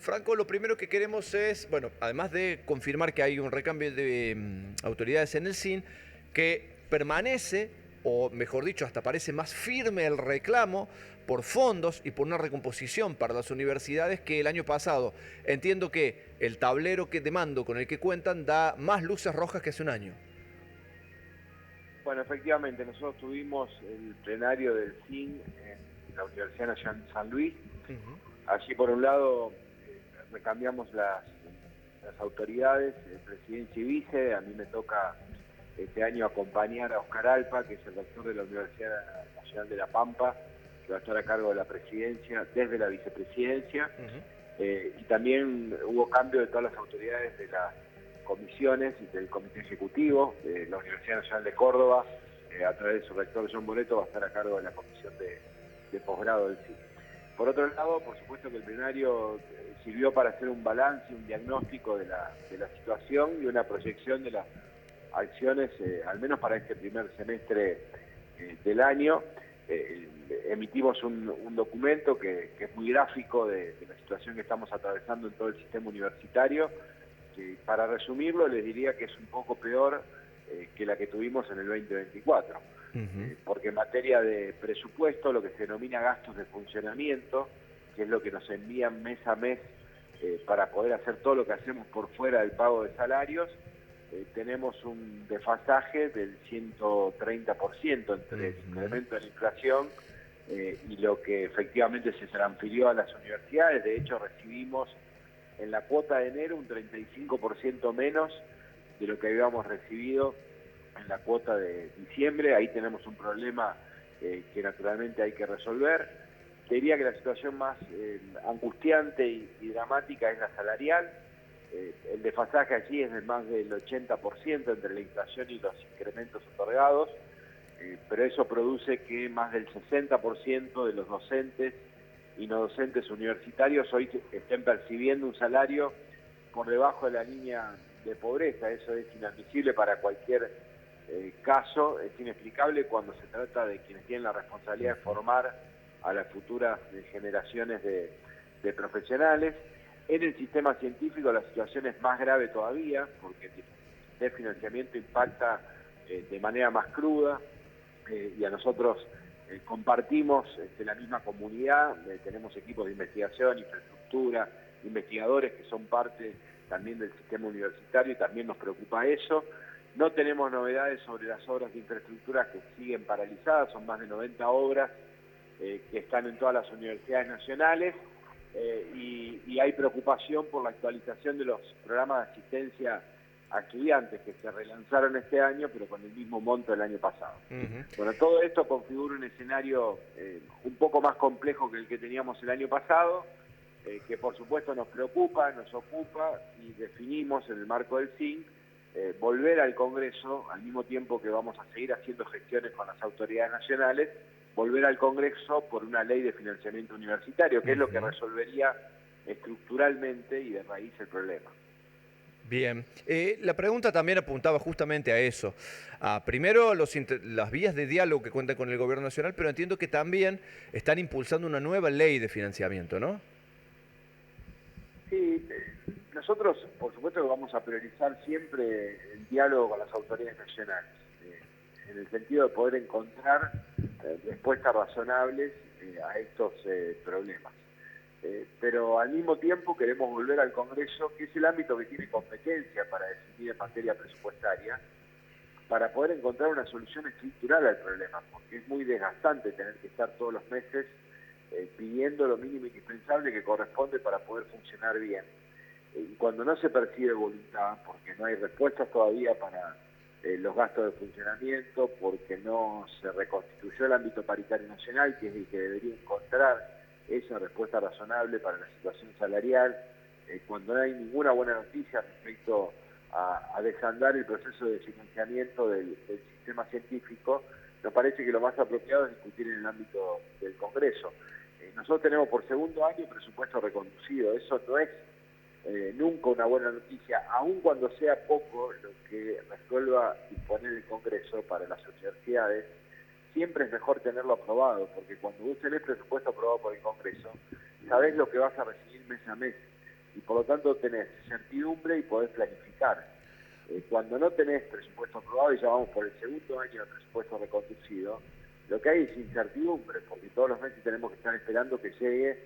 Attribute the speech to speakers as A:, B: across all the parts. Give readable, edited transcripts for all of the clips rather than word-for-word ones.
A: Franco, lo primero que queremos es, bueno, además de confirmar que hay un recambio de autoridades en el SIN, que permanece, o mejor dicho, hasta parece más firme el reclamo por fondos y por una recomposición para las universidades que el año pasado. Entiendo que el tablero de mando con el que cuentan da más luces rojas que hace un año.
B: Bueno, efectivamente, nosotros tuvimos el plenario del SIN en la Universidad Nacional de San Luis. Allí, por un lado, recambiamos las autoridades, presidencia y vice. A mí me toca este año acompañar a Oscar Alpa, que es el rector de la Universidad Nacional de La Pampa, que va a estar a cargo de la presidencia desde la vicepresidencia. Y también hubo cambio de todas las autoridades de las comisiones del Comité Ejecutivo de la Universidad Nacional de Córdoba, a través de su rector John Boneto, va a estar a cargo de la comisión de posgrado del CIN. Por otro lado, por supuesto que el plenario sirvió para hacer un balance, un diagnóstico de la situación y una proyección de las acciones, al menos para este primer semestre del año. Emitimos un documento que es muy gráfico de la situación que estamos atravesando en todo el sistema universitario, que para resumirlo les diría que es un poco peor que la que tuvimos en el 2024, porque en materia de presupuesto, lo que se denomina gastos de funcionamiento, que es lo que nos envían mes a mes para poder hacer todo lo que hacemos por fuera del pago de salarios, tenemos un desfasaje del 130% entre el incremento de la inflación y lo que efectivamente se transfirió a las universidades. De hecho, recibimos en la cuota de enero un 35% menos de lo que habíamos recibido en la cuota de diciembre. Ahí tenemos un problema que naturalmente hay que resolver. Te diría que la situación más angustiante y dramática es la salarial. El desfasaje allí es de más del 80% entre la inflación y los incrementos otorgados, pero eso produce que más del 60% de los docentes y no docentes universitarios hoy estén percibiendo un salario por debajo de la línea de pobreza. Eso es inadmisible para cualquier caso, es inexplicable cuando se trata de quienes tienen la responsabilidad de formar a las futuras generaciones de profesionales. En el sistema científico la situación es más grave todavía, porque el financiamiento impacta de manera más cruda, y a nosotros compartimos la misma comunidad, tenemos equipos de investigación, infraestructura, investigadores que son parte también del sistema universitario y también nos preocupa eso. No tenemos novedades sobre las obras de infraestructura que siguen paralizadas, son más de 90 obras que están en todas las universidades nacionales, y hay preocupación por la actualización de los programas de asistencia a estudiantes que se relanzaron este año, pero con el mismo monto del año pasado. Bueno, todo esto configura un escenario un poco más complejo que el que teníamos el año pasado, que por supuesto nos preocupa, nos ocupa, y definimos en el marco del SIN volver al Congreso, al mismo tiempo que vamos a seguir haciendo gestiones con las autoridades nacionales, volver al Congreso por una ley de financiamiento universitario, que es lo que resolvería estructuralmente y de raíz el problema.
A: Bien, la pregunta también apuntaba justamente a eso. Primero, las vías de diálogo que cuentan con el gobierno nacional, pero entiendo que también están impulsando una nueva ley de financiamiento, ¿no?
B: Sí, nosotros por supuesto que vamos a priorizar siempre el diálogo con las autoridades nacionales, en el sentido de poder encontrar respuestas razonables a estos problemas. Pero al mismo tiempo queremos volver al Congreso, que es el ámbito que tiene competencia para decidir en materia presupuestaria, para poder encontrar una solución estructural al problema, porque es muy desgastante tener que estar todos los meses pidiendo lo mínimo indispensable que corresponde para poder funcionar bien. Y cuando no se percibe voluntad, porque no hay respuestas todavía para los gastos de funcionamiento, porque no se reconstituyó el ámbito paritario nacional, que es el que debería encontrar esa respuesta razonable para la situación salarial, cuando no hay ninguna buena noticia respecto a desandar el proceso de financiamiento del sistema científico, nos parece que lo más apropiado es discutir en el ámbito del Congreso. Nosotros tenemos por segundo año presupuesto reconducido, eso no es nunca una buena noticia, aun cuando sea poco lo que resuelva disponer el Congreso para las universidades. Siempre es mejor tenerlo aprobado, porque cuando vos tenés presupuesto aprobado por el Congreso, sabés lo que vas a recibir mes a mes. y por lo tanto tenés certidumbre y podés planificar. Cuando no tenés presupuesto aprobado y ya vamos por el segundo año de presupuesto reconducido, lo que hay es incertidumbre, porque todos los meses tenemos que estar esperando que llegue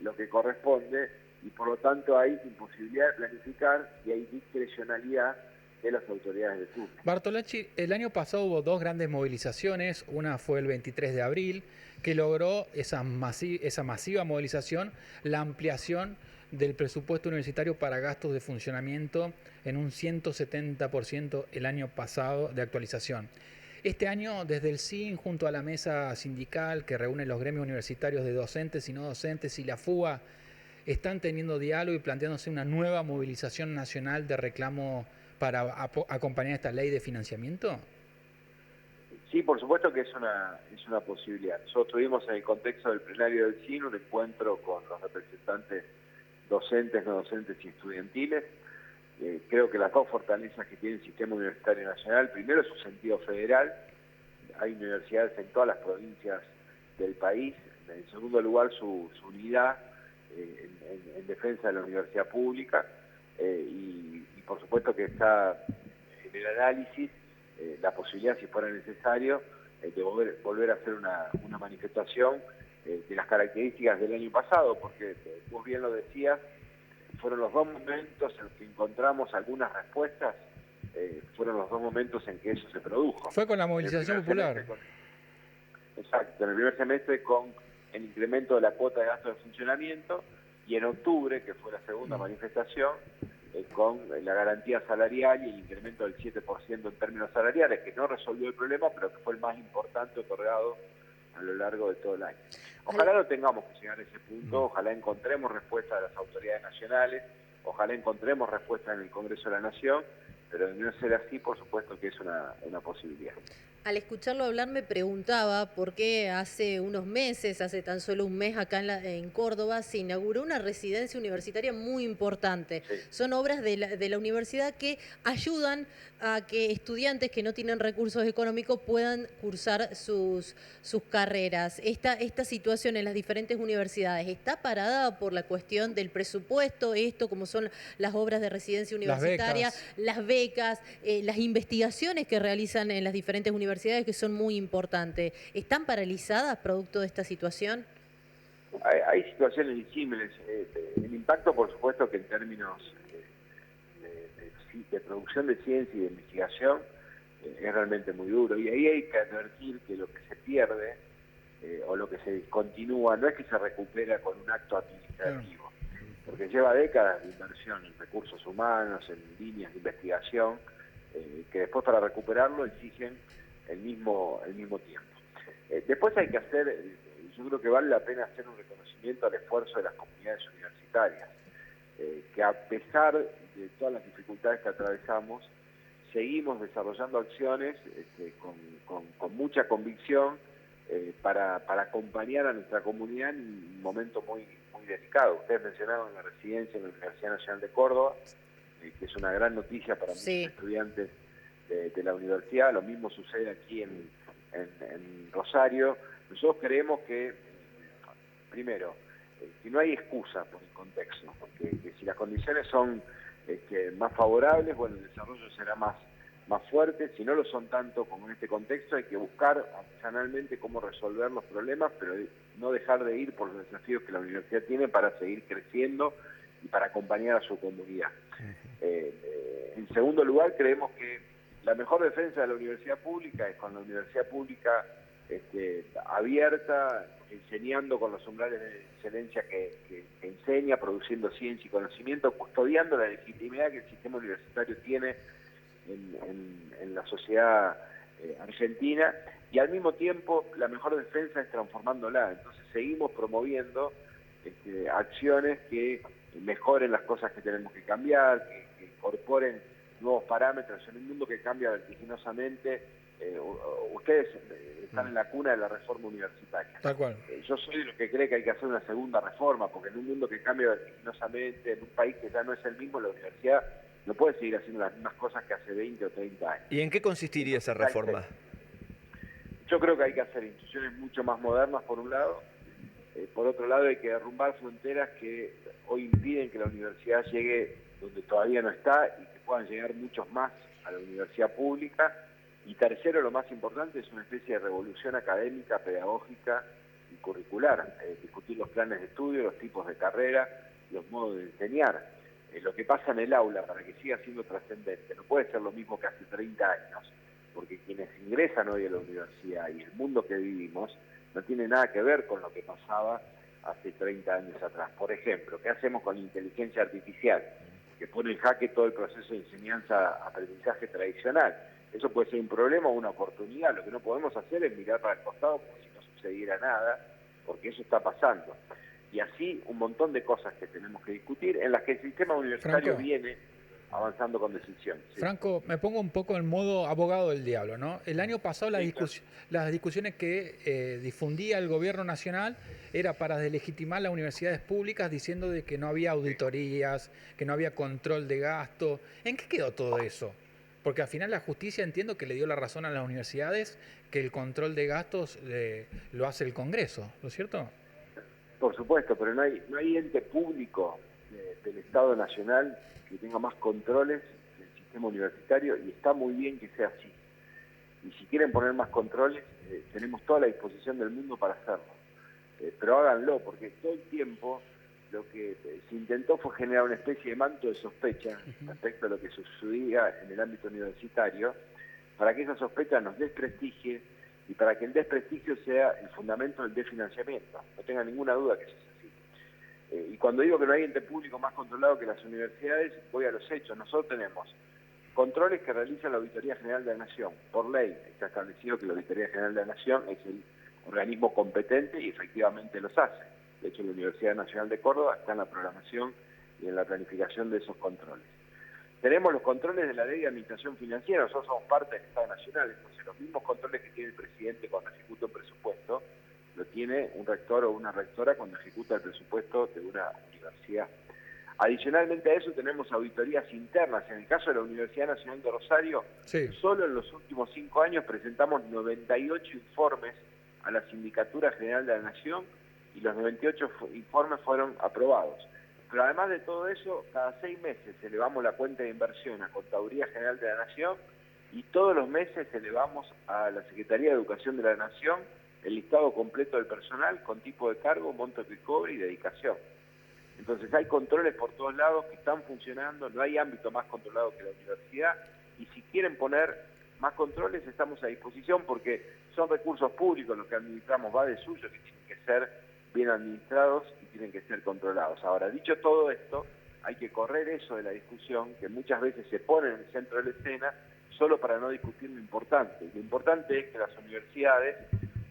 B: lo que corresponde y por lo tanto hay imposibilidad de planificar y hay discrecionalidad de las autoridades de turno.
C: Bartolacci, el año pasado hubo dos grandes movilizaciones, una fue el 23 de abril, que logró esa masiva movilización, la ampliación del presupuesto universitario para gastos de funcionamiento en un 170% el año pasado de actualización. Este año, desde el CIN, junto a la mesa sindical que reúne los gremios universitarios de docentes y no docentes y la FUA, están teniendo diálogo y planteándose una nueva movilización nacional de reclamo para acompañar esta ley de financiamiento.
B: Sí, por supuesto que es una posibilidad. Nosotros tuvimos en el contexto del plenario del CIN un encuentro con los representantes docentes, no docentes y estudiantiles. Creo que las dos fortalezas que tiene el sistema universitario nacional, primero es su sentido federal, hay universidades en todas las provincias del país, en segundo lugar su unidad en defensa de la universidad pública y por supuesto que está en el análisis la posibilidad, si fuera necesario, de volver a hacer una manifestación de las características del año pasado, porque vos bien lo decías, fueron los dos momentos en los que encontramos algunas respuestas, fueron los dos momentos en que eso se produjo.
C: Fue con la movilización popular.
B: Exacto, en el primer semestre con el incremento de la cuota de gasto de funcionamiento y en octubre, que fue la segunda manifestación, con la garantía salarial y el incremento del 7% en términos salariales, que no resolvió el problema, pero que fue el más importante otorgado a lo largo de todo el año. Ojalá no tengamos que llegar a ese punto, ojalá encontremos respuesta de las autoridades nacionales, ojalá encontremos respuesta en el Congreso de la Nación, pero de no ser así, por supuesto que es una posibilidad.
D: Al escucharlo hablar me preguntaba por qué hace unos meses, hace tan solo un mes acá en Córdoba, se inauguró una residencia universitaria muy importante.
B: Sí.
D: Son obras de la universidad que ayudan a que estudiantes que no tienen recursos económicos puedan cursar sus carreras. Esta situación en las diferentes universidades está parada por la cuestión del presupuesto, esto como son las obras de residencia universitaria, las becas, las investigaciones que realizan en las diferentes universidades que son muy importantes. ¿Están paralizadas producto de esta situación?
B: Hay situaciones disímiles. El impacto, por supuesto, que en términos de producción de ciencia y de investigación es realmente muy duro. Y ahí hay que advertir que lo que se pierde o lo que se discontinúa no es que se recupera con un acto administrativo, porque lleva décadas de inversión en recursos humanos, en líneas de investigación, que después para recuperarlo exigen el mismo tiempo. Después hay que hacer, yo creo que vale la pena hacer un reconocimiento al esfuerzo de las comunidades universitarias, que a pesar de todas las dificultades que atravesamos, seguimos desarrollando acciones con mucha convicción para acompañar a nuestra comunidad en un momento muy delicado. Ustedes mencionaron la residencia en la Universidad Nacional de Córdoba, que es una gran noticia para muchos estudiantes de la universidad. Lo mismo sucede aquí en Rosario. Nosotros creemos que, primero, que no hay excusa por el contexto, porque que si las condiciones son más favorables, bueno, el desarrollo será más fuerte. Si no lo son tanto como en este contexto, hay que buscar artesanalmente cómo resolver los problemas, pero no dejar de ir por los desafíos que la universidad tiene para seguir creciendo y para acompañar a su comunidad. En segundo lugar, creemos que la mejor defensa de la universidad pública es con la universidad pública abierta, enseñando con los umbrales de excelencia que enseña, produciendo ciencia y conocimiento, custodiando la legitimidad que el sistema universitario tiene en la sociedad argentina, y al mismo tiempo la mejor defensa es transformándola. Entonces seguimos promoviendo acciones que mejoren las cosas que tenemos que cambiar, que incorporen nuevos parámetros en un mundo que cambia vertiginosamente. Ustedes están en la cuna de la reforma universitaria.
C: Tal cual.
B: Yo soy de los que cree que hay que hacer una segunda reforma, porque en un mundo que cambia vertiginosamente, en un país que ya no es el mismo, la universidad no puede seguir haciendo las mismas cosas que hace 20 o 30 años.
A: ¿Y en qué consistiría esa reforma?
B: Yo creo que hay que hacer instituciones mucho más modernas, por un lado, Por otro lado, hay que derrumbar fronteras que hoy impiden que la universidad llegue donde todavía no está y que puedan llegar muchos más a la universidad pública. Y tercero, lo más importante, es una especie de revolución académica, pedagógica y curricular. Discutir los planes de estudio, los tipos de carrera, los modos de enseñar. Lo que pasa en el aula para que siga siendo trascendente no puede ser lo mismo que hace 30 años, porque quienes ingresan hoy a la universidad y el mundo que vivimos no tiene nada que ver con lo que pasaba hace 30 años atrás. Por ejemplo, ¿qué hacemos con la inteligencia artificial? Que pone en jaque todo el proceso de enseñanza-aprendizaje tradicional. Eso puede ser un problema o una oportunidad. Lo que no podemos hacer es mirar para el costado como si no sucediera nada, porque eso está pasando. Y así un montón de cosas que tenemos que discutir, en las que el sistema universitario
C: Franco,
B: viene avanzando con decisión. ¿Sí?
C: Franco, me pongo un poco en modo abogado del diablo, ¿no? El año pasado
B: Sí, claro.
C: las discusiones que difundía el gobierno nacional era para deslegitimar las universidades públicas diciendo de que no había auditorías, que no había control de gasto. ¿En qué quedó todo eso? Porque al final la justicia entiendo que le dio la razón a las universidades que el control de gastos lo hace el Congreso, ¿no es cierto?
B: Por supuesto, pero no hay ente público del Estado Nacional que tenga más controles del sistema universitario, y está muy bien que sea así. Y si quieren poner más controles, tenemos toda la disposición del mundo para hacerlo. Pero háganlo, porque todo el tiempo lo que se intentó fue generar una especie de manto de sospecha respecto a lo que sucedía en el ámbito universitario, para que esa sospecha nos desprestigie y para que el desprestigio sea el fundamento del desfinanciamiento. No tenga ninguna duda que eso es así. Y cuando digo que no hay ente público más controlado que las universidades, voy a los hechos. Nosotros tenemos controles que realiza la Auditoría General de la Nación. Por ley está establecido que la Auditoría General de la Nación es el organismo competente y efectivamente los hace. De hecho, la Universidad Nacional de Córdoba está en la programación y en la planificación de esos controles. Tenemos los controles de la Ley de Administración Financiera. Nosotros somos parte del Estado Nacional, entonces los mismos controles que tiene el presidente cuando ejecuta un presupuesto, lo tiene un rector o una rectora cuando ejecuta el presupuesto de una universidad. Adicionalmente a eso tenemos auditorías internas. En el caso de la Universidad Nacional de Rosario,
C: Sí.
B: solo en los últimos 5 años presentamos 98 informes a la Sindicatura General de la Nación y los 98 informes fueron aprobados. Pero además de todo eso, cada 6 meses elevamos la cuenta de inversión a Contaduría General de la Nación y todos los meses elevamos a la Secretaría de Educación de la Nación el listado completo del personal con tipo de cargo, monto que cobre y dedicación. Entonces hay controles por todos lados que están funcionando, no hay ámbito más controlado que la universidad, y si quieren poner más controles estamos a disposición porque son recursos públicos los que administramos, va de suyo, que tienen que ser bien administrados y tienen que ser controlados. Ahora, dicho todo esto, hay que correr eso de la discusión, que muchas veces se pone en el centro de la escena solo para no discutir lo importante. Lo importante es que las universidades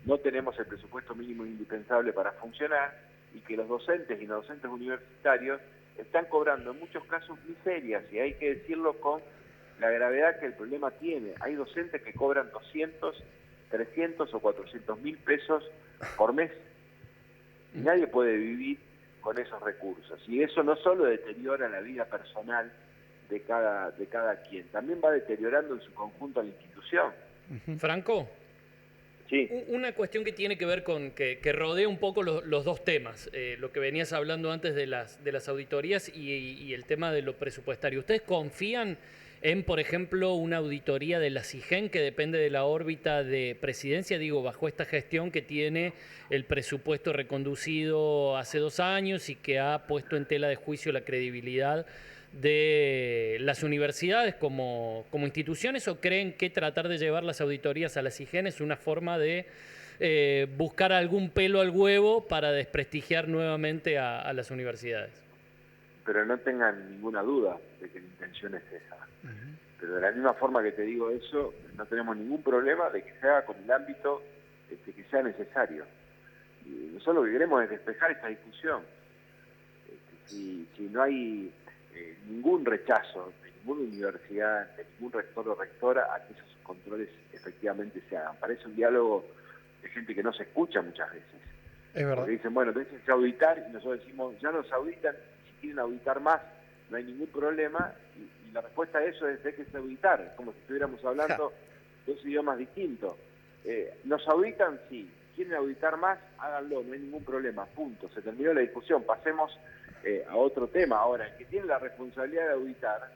B: no tenemos el presupuesto mínimo indispensable para funcionar y que los docentes y no docentes universitarios están cobrando en muchos casos miserias, y hay que decirlo con la gravedad que el problema tiene. Hay docentes que cobran 200, 300 o 400 mil pesos por mes. Y nadie puede vivir con esos recursos. Y eso no solo deteriora la vida personal de cada quien, también va deteriorando en su conjunto a la institución.
E: Franco,
B: Sí.
E: una cuestión que tiene que ver con, que rodea un poco los dos temas, lo que venías hablando antes de las auditorías y el tema de lo presupuestario. ¿Ustedes confían en, por ejemplo, una auditoría de la CIGEN que depende de la órbita de presidencia, digo, bajo esta gestión que tiene el presupuesto reconducido hace 2 años y que ha puesto en tela de juicio la credibilidad de las universidades como instituciones, o creen que tratar de llevar las auditorías a la CIGEN es una forma de buscar algún pelo al huevo para desprestigiar nuevamente a las universidades?
B: Pero no tengan ninguna duda de que la intención es esa. Pero de la misma forma que te digo eso, no tenemos ningún problema de que se haga con el ámbito que sea necesario. Y nosotros lo que queremos es despejar esta discusión. Si no hay ningún rechazo de ninguna universidad, de ningún rector o rectora a que esos controles efectivamente se hagan. Parece un diálogo de gente que no se escucha muchas veces.
C: Es verdad.
B: Porque dicen, bueno, déjense auditar, y nosotros decimos, ya nos auditan, si quieren auditar más, no hay ningún problema, y la respuesta a eso es déjense auditar, es como si estuviéramos hablando 2 idiomas distintos. Nos auditan, sí, quieren auditar más, háganlo, no hay ningún problema, punto, se terminó la discusión, pasemos a otro tema. Ahora, el que tiene la responsabilidad de auditar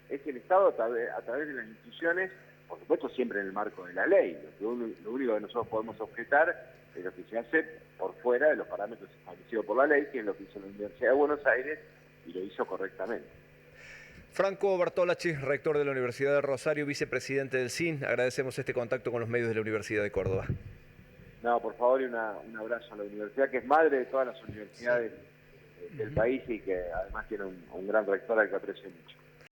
B: es el Estado a través de las instituciones, por supuesto siempre en el marco de la ley. Lo único que nosotros podemos objetar es lo que se hace por fuera de los parámetros establecidos por la ley, que es lo que hizo la Universidad de Buenos Aires y lo hizo correctamente.
A: Franco Bartolacci, rector de la Universidad de Rosario, vicepresidente del CIN, agradecemos este contacto con los medios de la Universidad de Córdoba.
B: No, por favor, y un abrazo a la universidad, que es madre de todas las universidades del país y que además tiene un gran rector al que aprecio mucho.